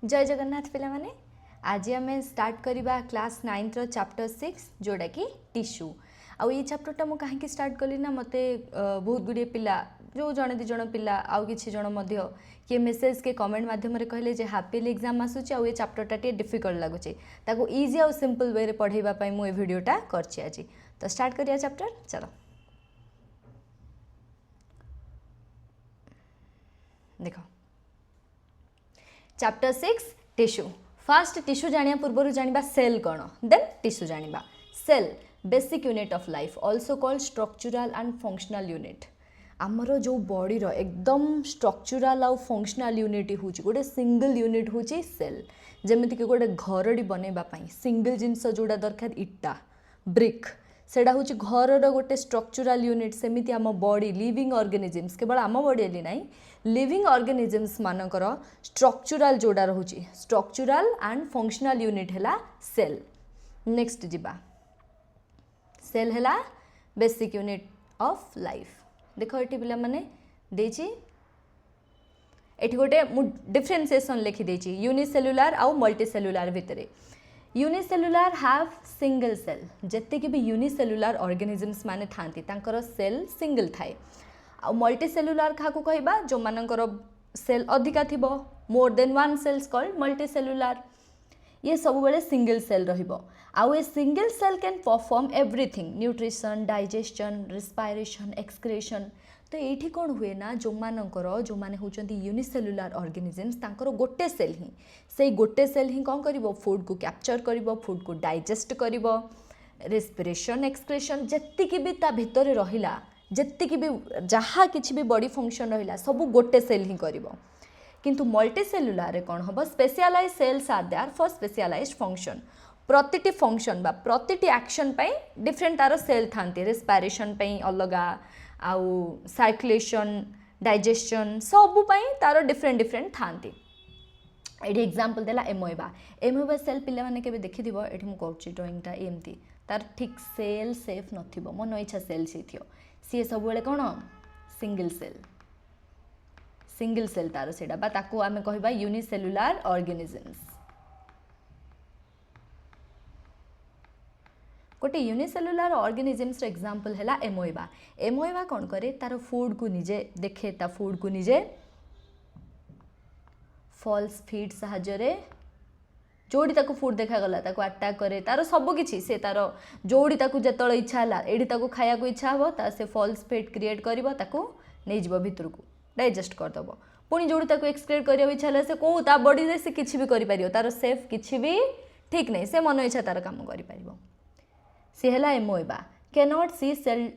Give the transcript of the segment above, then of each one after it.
जय जगन्नाथ पिला माने आज आम स्टार्ट करवा क्लास 9th रो चैप्टर 6 जोड़ा कि टिश्यू आउ ये चैप्टरटा मु कहीं स्टार्ट कली ना मते बहुत गुड़े पिला जो जड़े दी जन पिला आउ किछि जन मध्य किए मेसेज के कमेंट माध्यम रे कहले जे हैप्पीली एग्जाम आसुची आउ ये चैप्टरटा टे डिफिकल्ट लागुची ताको इजी आउ सिंपल वे रे पढ़ेबा पई मु ए वीडियोटा करछि आज। तो स्टार्ट करिया चैप्टर चलो देखो चैप्टर 6 टिश्यू। फास्ट टिश्यू जानिया पूर्व जानिबा सेल कौन देन टिश्यू जानिबा। Cell basic unit of life also called structural and functional unit. आमर जो बॉडी रो एकदम स्ट्रक्चरल आउ फंक्शनल यूनिट होची गोटे सिंगल यूनिट होची सेल। जेमिति कि गोटे घरडी बनेबा पई सिंगल जिंस जोड़ा दरकार इटा ब्रिक सेटा हूँ घर गोटे स्ट्रक्चरल यूनिट सेमिति आम बॉडी लिविंग ऑर्गेनिजम्स केवल आम बॉडी एली नहीं लिविंग ऑर्गेनिजम्स मानकर स्ट्रक्चरल जोड़ा रोचे स्ट्रक्चरल एंड फंक्शनल यूनिट है सेल। नेक्स्ट जीवा सेल है बेसिक यूनिट ऑफ लाइफ। देख ये पिला माने देची एठी गोटे डिफरेंशिएशन लिखी देची यूनिसेलुलर आउ मल्टीसेलुलर भितरे। यूनिसेलुलर हैव सिंगल सेल जिते कि भी यूनिसेलुलर ऑर्गेनिजम्स माने थांती तांकर सेल सिंगल थाए। आ मल्टीसेलुलर क्या कहबा जो मानकर सेल अधिका थिबो more than one cells called multicellular. ये सब बेले सिंगल सेल रहिबो आउ a single cell can perform everything nutrition digestion respiration excretion. तो ये कौन हुए ना जो मानकर जो माने होचंती यूनिसेलुलर ऑर्गेनिजम्स तांकर गोटे सेल ही से गोटे सेल ही कौन करिवो फूड को कैप्चर करिवो फूड को डाइजेस्ट करिवो रेस्पिरेशन एक्सक्रेशन जेतिकी भी ता भितर रहिला जेतिकी भी जहाँ किछि भी बॉडी फंक्शन रहिला सब गोटे सेल ही करिवो। किंतु मल्टीसेलुलर रे कौन हम specialize cells are there for specialized function. प्रतिटी फंक्शन बा प्रतिटी एक्शन पई डिफरेंट तार सेल थांती रेस्पिरेशन पई अलगा आउ साइक्लेशन डाइजेशन सबु पई तार डिफरेंट डिफरेंट थांती। एठी एग्जांपल देला एमोएबा सेल पिले माने केबे देखिथिबो एठी मु करछि ड्राइंगटा एमती तार ठीक सेल सेफ नथिबो मन इच्छा सेल सिथियो सी सब बेले कोन सिंगल सेल तार सेडा बा ताको आमे कहबा यूनिसेलुलर ऑर्गेनिजम्स। गोटे यूनिसेलुलर ऑर्गेनिजम्स एग्जांपल है एमोएबा। एमोएबा कौन करे तार फूड को निजे देखे ता फूड को निजे फॉल्स फीड साहाय्य जोड़ी ताको फूड देखा गला ताको अटैक करे तार सब किछि से तार जोड़ी ताको जतळ इच्छा हला एडी ताको खाया को इच्छा हबो ता से फॉल्स फीड क्रिएट करबो ताको नै जबो भितर को डाइजेस्ट कर दबो पुनी जोड़ी ताको एक्सक्रीट करियो इच्छा हला से को ता बॉडी रे से किछि भी करि परियो तार सेफ किछि भी ठीक नै से मन इच्छा तार काम करि परिबो। सी है amoeba can not see cell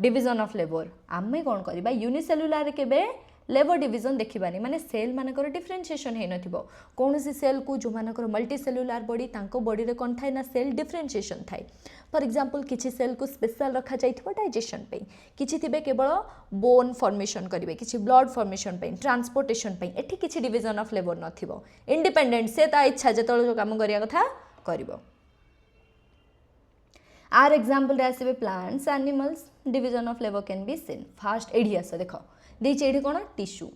division of labour. आमे कौन करबा यूनिसेलुलर केबे लेबर डिविजन देखिबानी माने सेल मानकर डिफरेंशिएशन हे नथिबो कौन सी सेल को जो मानकर मल्टीसेलुलर बॉडी तांको बॉडी रे कोन थाय ना सेल डिफरेंशिएशन थाय। फॉर एग्जांपल किछि सेल को स्पेशल रखा जाइथिबो डाइजेशन पे किछि थिबे केवल बोन फॉर्मेशन करिवे किछि ब्लड फॉर्मेशन पे ट्रांसपोर्टेशन पे एठी किछि डिविजन ऑफ लेबर नथिबो इंडिपेंडेंट से ता इच्छा जेतळ जो काम करिया कथा करिवो। आर एग्जांपल रे आसीबे plants animals division of labour can be seen. First एडी आस देखो देछि एडी कोन टिश्यू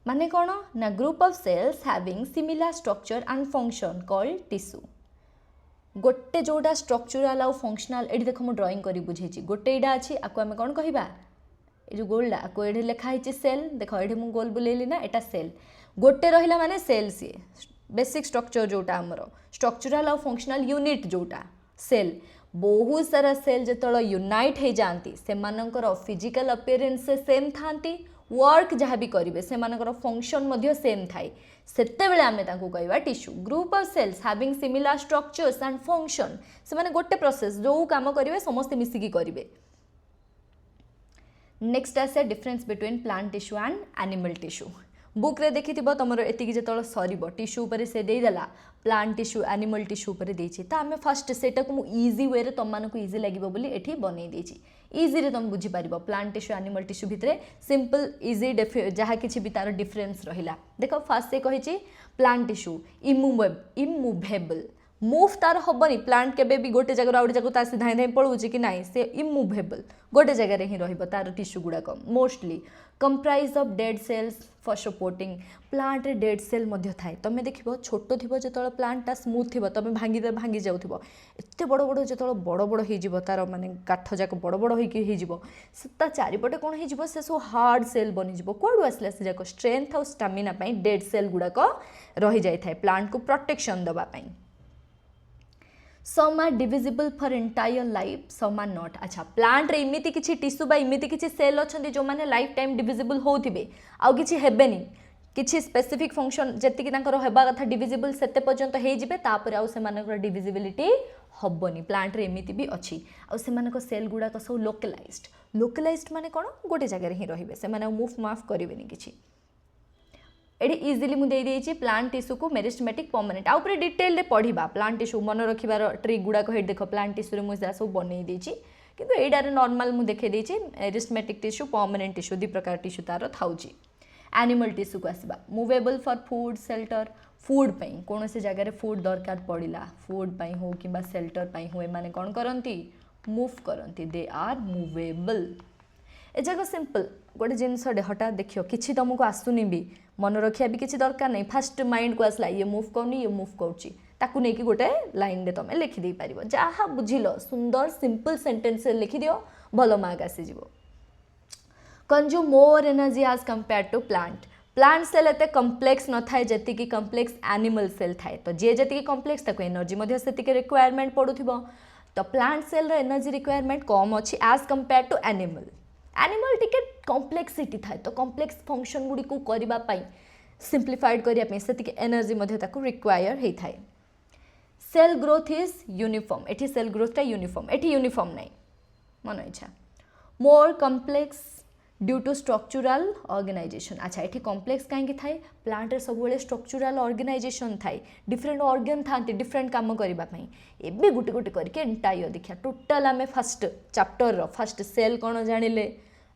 माने कोन ना group of cells having similar structure and function called tissue. गोटे जोड़ा स्ट्रक्चरल आउ फंक्शनल एडी देखो मु ड्राइंग करी बुझेछि गोटे एडा अछि आको हमें कोन कहिबा ए जो गोलडा आको एडी लेखा हिछि सेल देखो एडी मु गोल बुलेली ना एटा सेल गोटे रहिला माने सेल सी बेसिक स्ट्रक्चर जोटा हमरो स्ट्रक्चरल आउ फंक्शनल यूनिट जोटा सेल बहुत सारा सेल जो यूनाइट हो जाती से फिजिकल अपीयरेंस से सेम थांती वर्क जहाँ भी करेंगे से फंक्शन मध्य सेम थाए सेतेबेले आमे तांको कहवा tissue. Group of cells having similar structures and function से माने गोटे प्रोसेस जो काम करेंगे समस्त मिसिकी करेंगे। नेक्स्ट आसे difference between plant tissue and animal tissue. Book रे देखि थिबो तमरो एतिकी जेतळ सरीबो टिश्यू ऊपर से देई देला प्लांट टिश्यू एनिमल टिश्यू ऊपर देछि त आमे फर्स्ट सेटा को इजी वे रे तम मानको इजी लागिबो बोली एठी बनै देछि इजी रे तुम बुझी पारिबो प्लांट टिश्यू एनिमल टिश्यू भितरे सिंपल इजी जहाँ किछि भी तार डिफरेंस रहिला। देखो फर्स्ट से कहिछि प्लांट टिश्यू इमूवेबल मुव तार हेनी प्लांट केबे भी गोटे जगह आउ गोटे जगह धाई धाई पलाऊँ कि ना से इमुवेबल गोटे जगह ही तार टिश्यू गुड़ाक mostly comprise of dead cells for supporting plant रे डेड सेल थाए तुम देख छोट थी जो प्लांटा स्मूथ थी तुम भांगी भांगी जाऊथ एत बड़ बड़ जो बड़ बड़ हो तार माने काठ जाक बड़ बड़ हो चारिपटे कौन हो सब हार्ड सेल बनीज कौड़ आसला से जाक स्ट्रेंथ और स्टामिना डेड सेल गुड़ाक रही जाए प्लांट को प्रोटेक्शन दवाई some are divisible for entire life some are not अच्छा प्लांट रे इमिति किछि टिश्यू बा इमिति किछि सेल अछंती जो माने लाइफ टाइम डिविजिबल होथिबे आउ किछि हेबेनी किछि स्पेसिफिक फंक्शन जेति कि तांकर हेबा कथा डिविजिबल सेते पर्यंत हे जिबे तापर आउ से मानकर डिविजिबिलिटी हबनी प्लांट रे इमिति भी अछि आउ से मानक सेल गुडा क सब लोकलाइज्ड माने कोन गोटे जगह ही रहिबे से माने मूव माफ करिवेनी किछि एडी इजिली मुझे देती प्लांट टिश्यू को मेरिस्टेमेटिक परमानेंट आउे डिटेल रे पढ़ा प्लांट टिश्यू मन रखार ट्रिक गुड़ाक हे देख प्लांट टिश्यू मुझे सब बनई देती किंतु एडारे नॉर्मल मुझे देखे देती मेरिस्टेमेटिक टिश्यू परमानेंट टिश्यू दी प्रकार टिश्यू तार थाउची एनिमल टिश्यू को आसवा movable for food shelter food पाई कौन से जगह फूड दरकार पड़ा फूड पाई हो कि सेल्टर पाई हो माने कौन करती मूव करती दे आर मूवेबल ए जगह सिंपल गोटे जिनसटे हठात देखियो किसी तुमको आसुनी भी मन रखिया भी किसी दरकार नहीं फास्ट माइंड को आसला ये मूव करनी ये मूव करुच्ची ताकू नहीं कि गोटे लाइन रे तुम लिखिदे पार जहाँ बुझिल सुंदर सिंपल सेंटेंस लिखिदियो भल मार्क आसीज consume more energy as compare to plant cell एत कम्प्लेक्स न थाए जी कम्प्लेक्स एनिमल सेल थाए तो जी जी कम्प्लेक्स ताको एनर्जी से रिक्वायरमेंट पड़ुथिबो तो प्लांट सेल रो एनर्जी रिक्वायरमेंट कम अच्छी एज कंपेयर टू एनिमल टिके कम्प्लेक्सिटी थाए तो कम्प्लेक्स फंक्शन गुड़ी को करने सिंप्लीफाइड करने से एनर्जी रिक्वायर होता है सेल ग्रोथ इज यूनिफॉर्म एटी सेल ग्रोथटा यूनिफॉर्म एटी यूनिफॉर्म नहीं मन इच्छा more complex due to structural organization अच्छा ये कम्प्लेक्स कहीं थाए प्लांट सब स्ट्रक्चरल ऑर्गेनाइजेशन थाए डिफरेंट ऑर्गन था डिफरेंट काम करने एवं गोटे गोटे करके एंटायर देखिए टोटाल आम फास्ट चैप्टर फास्ट सेल कौन जानिले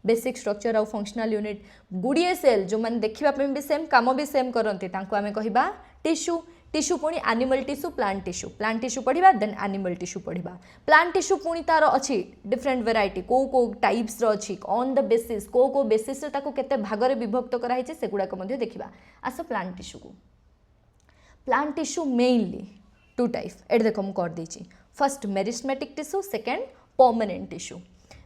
बेसिक स्ट्रक्चर और फंक्शनल यूनिट गुड़िए सेल जो मैंने देखापी भी सेम कम भी सेम करती आम कह टिश्यू टिश्यू पुणी एनिमल टिश्यू प्लांट टिश्यू पढ़ा देन एनिमल टिश्यू पढ़ा प्लांट टिश्यू पुणी तार अच्छी डिफरेंट वेराइटी को टाइप्स अच्छी ऑन द बेसिस को बेसिस केते भागरे विभक्त कराई से गुड़ाक देखा आस प्लांट टिश्यू को plant tissue mainly two type एट देख मुझे करदे first meristematic tissue second permanent tissue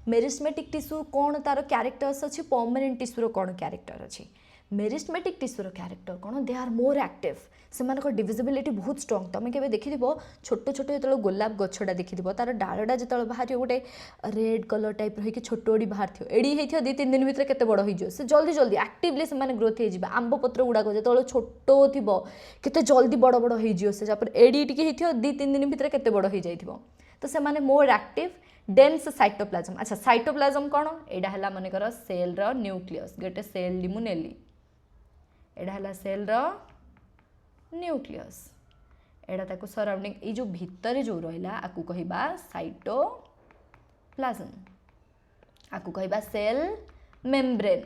meristematic tissue कौन तार क्यारेक्टर्स अच्छी परमानेंट टिश्यूर कौन क्यारेक्टर अच्छी मेरिस्टेमेटिक टिश्यूर क्यारेक्टर कौन दे आर मोर एक्टिव से डिविजिबिलिटी बहुत स्ट्रंग तुम के देखी छोट छोट जो गोलाप गछटा देखी तार डालटा जो बाहर गोटे रेड कलर टाइप रही छोटी बाहर थो एड़ी होती 2-3 दिन भितर केते बड़ हो से जल्दी जल्दी एक्टिवली से ग्रोथ हो आंब पत्र गुड़ाक जो छोट थो केते जल्दी बड़ बड़ हो से एड़ी टी 2-3 दिन भितर केते बड़ हो जाइए तो से मोर एक्टिव डेन्स साइटोप्लाज्म अच्छा साइटोप्लाज्म कौन एडा है मनकर सेल रो न्यूक्लियस गोटे सेल ली मुझे एडा है सेल रो न्यूक्लियस एडा ताको सराउंडिंग ये जो भितर जो रहा आपको कहबा साइटोप्लाज्म आपको कहबा सेल मेम्ब्रेन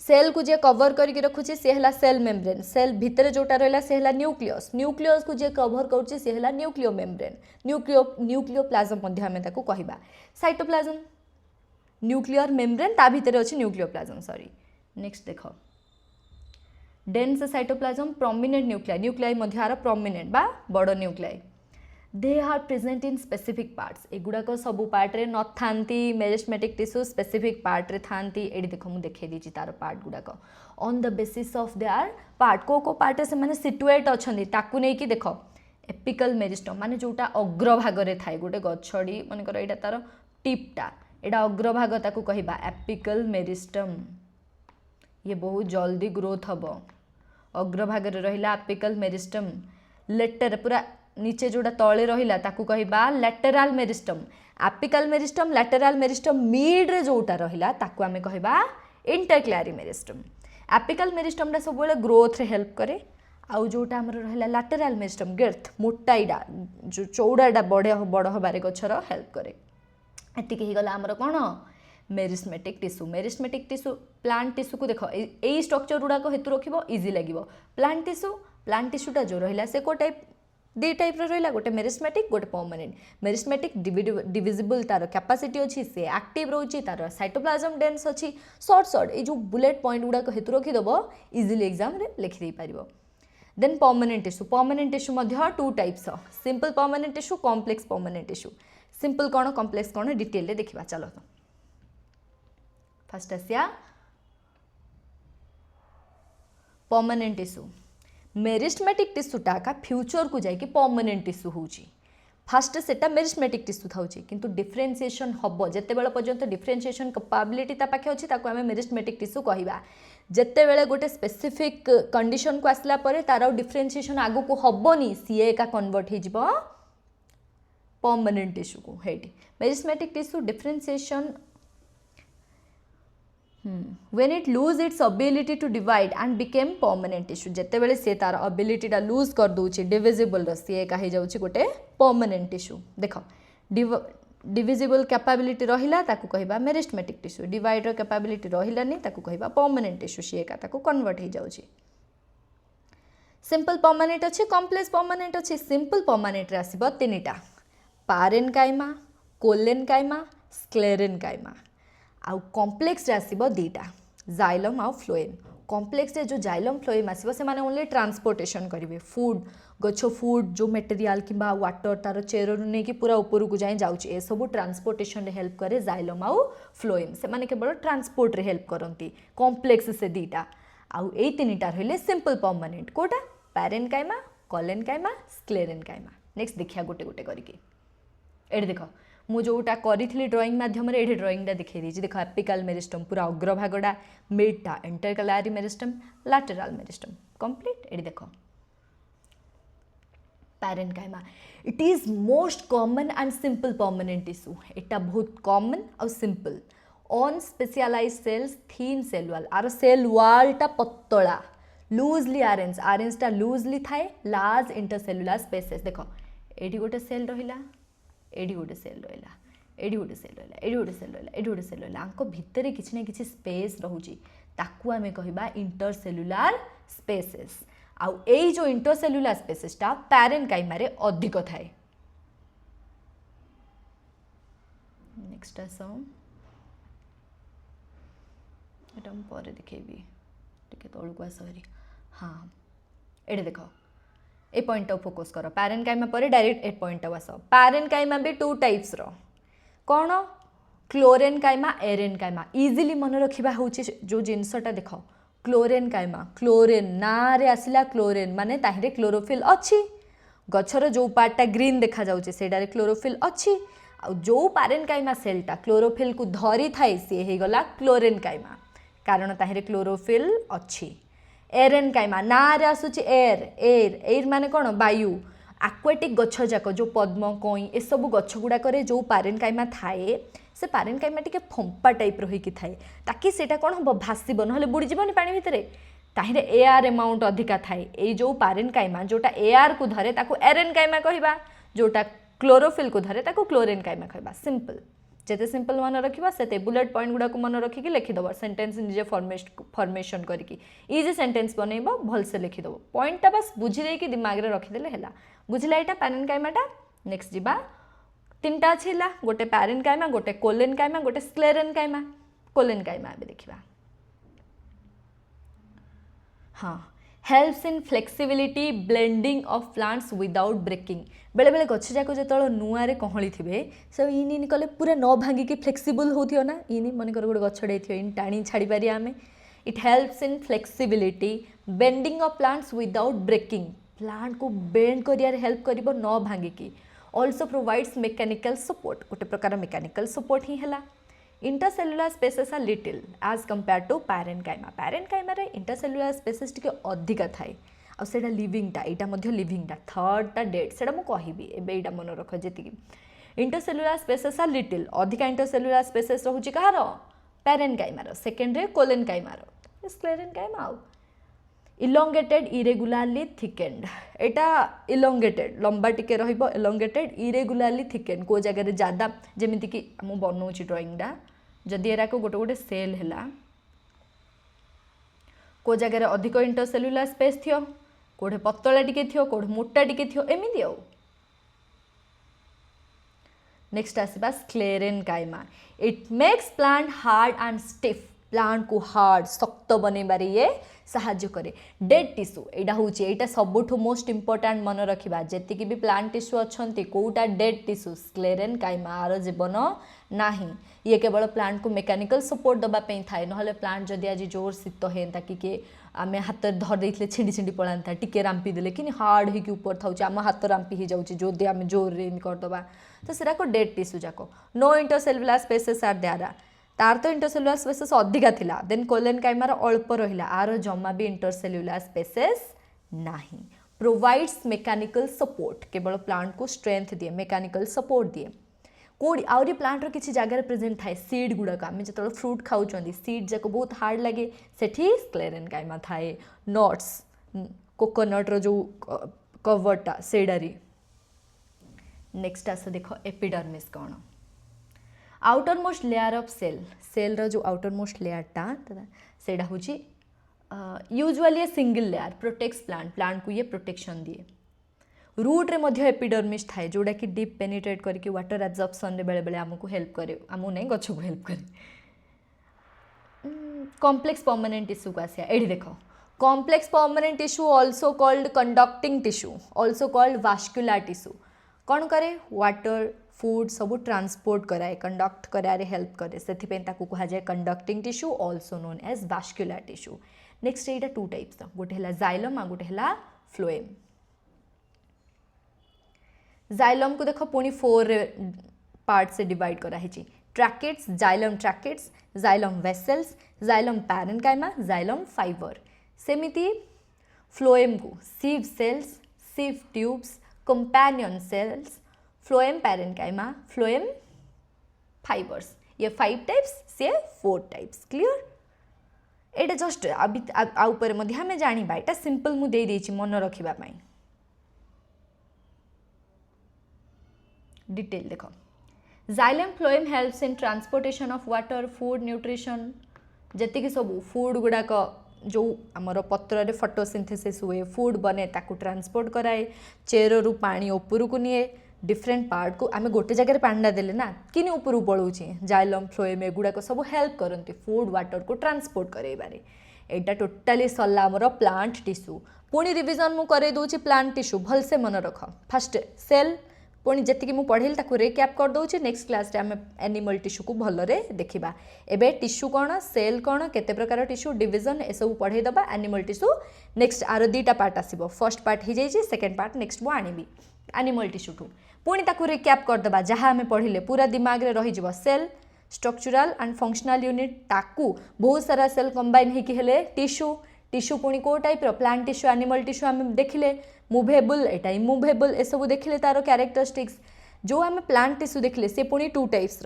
सेल को जे कवर करके रखुची सी है सेल मेम्ब्रेन सेल भितर जोटा रहा सी है न्यूक्लियस न्यूक्लियस को जे कवर करुच्ची सी है न्यूक्लियो मेम्ब्रेन न्यूक्लियोप्लाज्म आम कहबा साइटोप्लाज्म न्यूक्लियर मेम्ब्रेन ता भितर अच्छी न्यूक्लियोप्लाज्म सॉरी नेक्स्ट देख dense cytoplasm prominent nuclei are prominent बा बड़ nuclei they are present in specific parts एगुड़ाक सब पार्ट रे न थांती मेरिस्टेमेटिक टिश्यू स्पेसिफिक पार्ट रे थांती एडी देख मुझे देखे दी तार पार्ट गुड़ाक on the basis of their part को पार्ट से माने सिचुएट अच्छी ताकू नहीं कि देख एपिकल मेरिस्टम माने जोटा अग्रभाग रे थाए गोटे गछड़ी मनकर एटा तार टिपटा एटा अग्रभाग ताकू कहबा एपिकल मेरिस्टम ये बहुत जल्दी ग्रोथ हम अग्रभाग रहा एपिकल मेरिस्टम लेटर पूरा नीचे जोड़ा तले रहा ताकू कहबा lateral meristem apical meristem lateral meristem mid रे जोटा रहा ताकू आमे कहबा इंटरक्लैरी मेरिस्टम एपिकल मेरिस्टम सब ग्रोथ रे हेल्प करे आउ जोटा आमर रहा लैटेराल मेरिस्टम गर्थ मोटाईटा जो चौड़ाटा बड़ हबारे गछर हेल्प करे एतिक हो गला आमर कौन मेरिस्टेमेटिक टिश्यू प्लांट टिश्यू को देख यही स्ट्रक्चर गुड़ाक हेतु रखिबो इजी लगिबो प्लांट टिश्यू प्लांट टिश्यूटा जो रहा से को टाइप दी टाइप रहा गोटे मेरिस्मेटिक गोटे परमानेंट मेरिस्मेटिक डिविजिबल तार कैपेसिटी अच्छी से एक्टिव रोचे तार साइटोप्लाज्म डेंस अच्छी शॉर्ट ये जो बुलेट पॉइंट गुड़ाक हेतु रखीदेव इजिली एग्जाम रे लिखिदे पार देन परमानेंट टिश्यू मध्य two types simple permanent tissue complex permanent tissue simple कौन कॉम्प्लेक्स कौन डिटेल रे देखा चलो फर्स्ट आसिया परमानेंट टिश्यू मेरिस्मेटिक टिश्यूटा का फ्यूचर को जाकि परमानेंट टिश्यू होची फास्ट सेटा मेरिस्मेटिक टिश्यू थाउची किंतु डिफरेंशिएशन हबो जते बेले पर्यंत डिफरेंशिएशन कैपेबिलिटी ता पाखे अछि ताको हमें मेरिस्मेटिक टिश्यू कहिबा जते बेले गोटे स्पेसिफिक कंडीशन को आसला परे तार डिफरेंशिएशन आगु को हबोनी सीए का कन्वर्ट हे जिवो परमानेंट टिश्यू को Hattie meristematic tissue differentiation when it lose its ability to divide and became permanent tissue जते बेले से तार ability टा lose कर दोछि divisible र से कहि जाउछि गोटे permanent tissue देखो divisible capability रहिला ताकू कहिबा मेरिस्मेटिक टिश्यू divide र capability रहिलानी ताकू कहिबा permanent tissue से का ताकू कन्वर्ट हे जाउछि सिंपल परमानेंट अछि कॉम्प्लेक्स परमानेंट अछि सिंपल परमानेंट रे आसीबो तीनटा पारेनकाइमा कोलेनकाइमा स्क्लेरेनकाइमा आउ कॉम्प्लेक्स रे आसीबो दीटा जाइलम आउ फ्लोएम कॉम्प्लेक्स रे जो जाइलम फ्लोएम आसीबो से माने ओनली ट्रांसपोर्टेशन करिवे फूड गछ फूड जो मटेरियल किबा वाटर तार चेरो ने कि पूरा ऊपर को जाय जाउची ए सब ट्रांसपोर्टेशन रे हेल्प करे जाइलम आउ फ्लोएम से माने केवल ट्रांसपोर्ट रे हेल्प करंती कॉम्प्लेक्स से दीटा आउ ए तीनटा रहले सिंपल परमानेंट कोटा पैरेनकाइमा कोलेनकाइमा स्क्लेरेनकाइमा नेक्स्ट देखिया गोटे गोटे करके एड देखो मु जोटा करी ड्रॉइंग माध्यम रे एठी ड्रॉइंगटा दिखाई दी देखो एपिकल मेरिस्टम पूरा अग्रभागटा मिडटा intercalary meristem lateral meristem complete एठी देखो parenchyma it is most common and simple permanent tissue एटा बहुत कॉमन और simple unspecialized cells thin cell wall are cell वॉलटा पतला लूजली अरेंज टा लूजली थाए लार्ज इंटरसेलुलर स्पेसेस देखो एठी गोटे सेल रहिला एडी गोटे सेल रहा एडी गोटे सेल रहा एडी गोटे सेल रहा एडी गोटे सेल रहा आंको भितर किछि ना किछि स्पेस रहुची ताकू आमे कहिबा इंटरसेलुलर स्पेसेस आउ एई जो इंटरसेलुलर स्पेसेस टा पैरेनकाइमा रे अधिक थाए नेक्स्ट आसो एटा हम परे दिखेबी टिके तळु को आसरी हां एडे देखो ए पॉइंट फोकस कर पैरेनकाइमा पर डायरेक्ट ए पॉइंट आस पैरेनकाइमा भी टू टाइप्स रो कौन क्लोरेनकाइमा एरेनकाइमा इजिली मन रखा हूँ जो जिनसटा देख क्लोरेनकाइमा क्लोरेन ना रे आसला क्लोरेन माने ताहिरे क्लोरोफिल अच्छी गछर जो पार्टा ग्रीन देखा जाउचे सेडारे क्लोरोफिल अच्छी आ जो पैरेनकाइमा सेलटा क्लोरोफिल को धरी थाए सी हे गला क्लोरेनकाइमा कारण ताहिरे क्लोरोफिल अच्छी एरेनकाइमा ना रे आसुची एयर एयर एयर माने कौन वायु आक्वाटिक गछ जाक जो पद्म कई ए सब गछ गुड़ाक जो पैरेनकाइमा थाए से पैरेनकाइमा टिके फंपा टाइप रही थाए ताकि सेटा कौन हम भासीब ना बुड़ीजनी पानी भितर ताहिरे एयर अमाउंट अधिका थाए ये जो पैरेनकाइमा जोटा एयर को धरे ताकू एरेनकाइमा कहबा जोटा क्लोरोफिल को धरे ताकू क्लोरेनकाइमा कहबा सिंपल जेते सिंपल मन रखा से बुलेट पॉइंट गुड़ा को मन रखिकी लिखिदेव सेंटेंस निजे फॉर्मेशन करके इजी सेंटेंस बनइब भलसे लिखिदेव पॉइंटा बस बुझी कि दिमाग रे रखिदेले हैला बुझला एटा पैरेनकाइमाटा नेक्स्ट जीवा तीनटा अछि गोटे पैरेनकाइमा गोटे कोलेनकाइमा गोटे स्क्लेरेनकाइमा कोलेनकाइमा अबे देखिबा हाँ helps in flexibility blending of plants without breaking बेले बेले गछ जाक जो नुआ रे कहली थे सब इन इन कले पूरा न भांगिकी फ्लेक्सिबल होथियो ना इन मनकर गोटे गछड़े थी इन टाणी छाड़ी पारि आमे it helps in flexibility bending of plants without breaking plant को बेंड करियार हेल्प करिबो न भांगिकी ऑल्सो प्रोवाइड्स मेकानिकल सपोर्ट गोटे प्रकार मेकानिकल सपोर्ट ही है intercellular spaces are little as compare to parenchyma parenchyma रे इंटरसेलुलर स्पेसेस टिके अधिका थाए आ सेटा लिविंगटा एटा मध्य लिविंगटा थर्डटा डेड सेटा मु कहिबी एबे एटा मन रख जेतिकी इंटरसेलुलर स्पेसेस आर लिटिल अधिका इंटरसेलुलर स्पेसेस रहुची कहार पैरेनकाइमा रो सेकेंड रे कोलेनकाइमा रो स्क्लेरेनकाइमा आउ इलोंगेटेड इरेगुलारली थिकेंड एटा इलोंगेटेड लंबा टिके रहिबो इलोंगेटेड इरेगुलारली थिकेंड को जगह रे ज्यादा जेमिति कि मु बनौची ड्राइंगटा जदि एरा को गोटे गोटे सेल हैला को जगह रे अधिक इंटरसेलुलर स्पेस थियो कोठे पतला टिके थियो कोठे मोटा टिके थियो एमिति आउ नेक्स्ट आसवा sclerenchyma it makes plant hard and stiff plant को हार्ड शक्त बनैबारे ये साहाय्य करे डेड टिश्यू एटा होची एटा सबुठु मोस्ट इंपोर्टेंट मन रखिबा जेतिकी भी प्लांट टिश्यू अछंती कोउटा डेड टिश्यू स्क्लेरेनकाइमा आर जीवन नाही ये केवल प्लांट को मेकानिकल सपोर्ट दबा पे थाए नहले प्लांट जदि आज जोर शीत हेन्ता कि आम हाथ धर देते छिंडी छिंडी पड़ाता टिके रांपी देले कि हार्ड होकर ऊपर था आम हाथ रांपी हो जाऊँगी जो आम जोर करदे तो सेटा को डेड टिश्यू जाक no intercellular spaces are there तार तो इंटरसेलुलर स्पेसेस अधिका थिला देन कोलेनकाइमार अल्प रहिला आर जमा भी इंटरसेलुलर स्पेसेस नाही प्रोवाइड्स मेकानिकल सपोर्ट केवल प्लांट को स्ट्रेंथ दिए मेकानिकल सपोर्ट दिए कोड़ी आउरी प्लांट रो किसी जगह प्रेजेंट थाए सीड गुड़ाक आम जो फ्रूट खाऊँ सीड जाक बहुत हार्ड लगे सेठी स्क्लेरेनकाइमा थाए नट्स कोकोनट रो जो कवरटा सेडारी नेक्स्ट आस देख एपिडर्मिस कौन outermost layer of cell रो जो आउटर मोस्ट लेयरटा सेटा हूँ usually a single layer protects plant को ये प्रोटेक्शन दिए रूट रे मध्य एपिडर्मिस थाए जोड़ा कि डीप पेनिट्रेट करके वाटर एब्जॉर्प्शन रे बेले बेले आमको हेल्प करे आमको नहीं गछ को हेल्प करे कॉम्प्लेक्स परमानेंट टिश्यू को आसिया एडी देखो complex permanent tissue also called conducting tissue also called vascular tissue कौन करे वाटर फूड सब ट्रांसपोर्ट कराए कंडक्ट करारे हेल्प करे से कह जाए conducting tissue also known as vascular tissue next एटा टू टाइप्स गोटे है जाइलम आ गोटे है फ्लोएम जाइलम को देखो पुणी 4 पार्ट से डिवाइड कराई tracheids xylem vessels xylem parenchyma xylem fiber सेमिति फ्लोएम को sieve cells sieve tubes companion cells phloem parenchyma phloem fibers ये 5 टाइप्स से 4 टाइप्स क्लियर एटा जस्ट आउपर मध्य आम जाना एटा सिंपल मु दे देछि मन रखिबा पई डिटेल देखो xylem phloem helps in transportation of water food nutrition जति सब फूड गुड़ाक जो आमर पत्र रे फोटोसिंथेसिस हुए फूड बने ताकू ट्रांसपोर्ट कराए चेर रु पानी ऊपर को निए डिफरेंट पार्ट को आम गोटे जगह पांडा देले ना कि ऊपर पड़ोचे जाइलम फ्लोएम एगुड़ाक सब हेल्प करती फूड वाटर को ट्रांसपोर्ट कराइबारे एटा टोटाली सरला आमर प्लांट टिश्यू पुणी रिविजन मु करे दूची प्लांट टिश्यू भलसे मन रख फास्ट सेल पुणी जी मुझे पढ़ेली ताको रिक्याप कर दूची नेक्स्ट क्लास आम एनिमल टिश्यू को भलरे देखा एबे टिश्यू कौन सेल कौन केते प्रकार टिश्यू डिविजन ए सब पढ़ेदबा एनिमल टिश्यू नेक्स्ट आरो 2टा पार्ट आसीबो फर्स्ट पार्ट हो जाइए सेकेंड पार्ट नेक्स्ट मु आनिबी एनिमल टिश्यू ठू पुणी ताको रिक्याप करदबा जहाँ आम पढ़ले पूरा दिमाग रे रही cell structural and functional unit ताकू बहुत सारा सेल कंबाइन होकी हेले टिश्यू टिश्यू पुणी को type plant tissue animal tissue आम देखिले मुभेबल एटा इमुभेबल ए सब देखिले तार कैरेक्टरिस्टिक्स जो आम प्लांट टिश्यू देखिले से पुणी 2 टाइप्स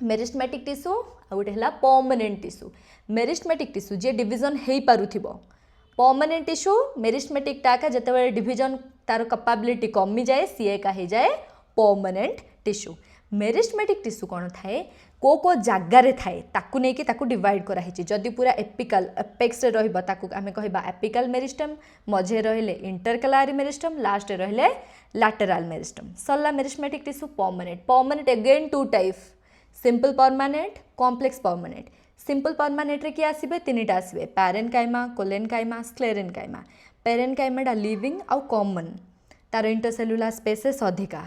मेरिस्टेमेटिक टिश्यू आ गोटे है परमानेंट टिश्यू मेरिस्टेमेटिक टिश्यू जे डिविजन हो पारुथिबो परमानेंट टिश्यू मेरिस्टेमेटिक टाका जेतेबेले डिविजन तार कैपेबिलिटी कमी जाए सीए का हो जाए परमानेंट टिश्यू मेरिस्टेमेटिक टिश्यू कौन थाए को जगार थाए ताकू नहीं ताकू डिवाइड कराई जदि पूरा एपिकल एपेक्स रहिबा ताकू आमे कहबा एपिकल मेरिस्टम मझे रहिले इंटरकलारी मेरिस्टम लास्ट रहिले लैटेरल मेरिस्टम सरला meristematic tissue permanent again 2 type simple permanent complex permanent simple permanent रे कि आसीबे 3टा आसीबे पैरेन्काइमा कोलेनकाइमा स्क्लेरेनकाइमा पैरेन्काइमाटा लिविंग आउ कॉमन तार इंटरसेलुलर स्पेसेस अधिका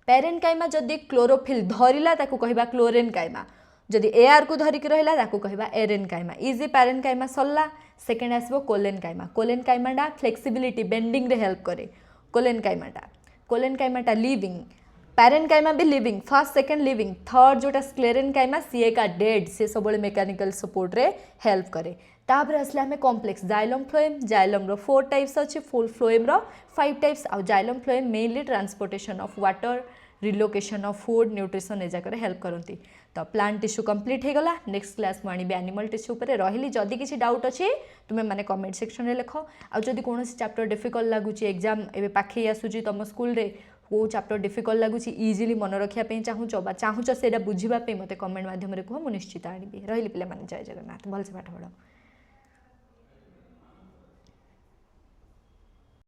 पैरेन्काइमा जदि क्लोरोफिल धरिला ताकू कहबा क्लोरेनकाइमा जदि एआर को धरिक रहिला ताकू कहबा एरेनकाइमा इजी पैरेन्काइमा सरला सेकेंड आसबो कोलेनकाइमाटा फ्लेक्सिबिलिटी बेंडिंग रे हेल्प करे कोलेनकाइमाटा लिविंग पैरेन्काइमा भी living first second living third जोटा स्क्लेरेनकाइमा सीए का डेड से सब मेकानिकल सपोर्ट रे हेल्प करे तापर आसले आम कॉम्प्लेक्स जाइलम 4 टाइप्स अच्छे फुल फ्लोएम 5 टाइप्स आउ xylem phloem mainly transportation of water relocation of food nutrition ए जगह हेल्प करती तो प्लांट टिश्यू कंप्लीट हो गला नेक्स्ट क्लास मुझे आनी एनिमल टिश्यू पर रही जदि किसी डाउट अच्छे तुम्हें मैंने कमेंट सेक्शन में लिख आदि कौन चैप्टर डिफिकल्ट लगुच एग्जाम ए पाखे आसूँ तुम स्कूल रे वो चैप्टर डिफिकल्ट लगुच इजिली मन रखापी चाहूँ से बुझापी मत कमेंट मध्यम कह मुझे निश्चित आनी रही पे जय जगन्नाथ भलसे पाठ पढ़।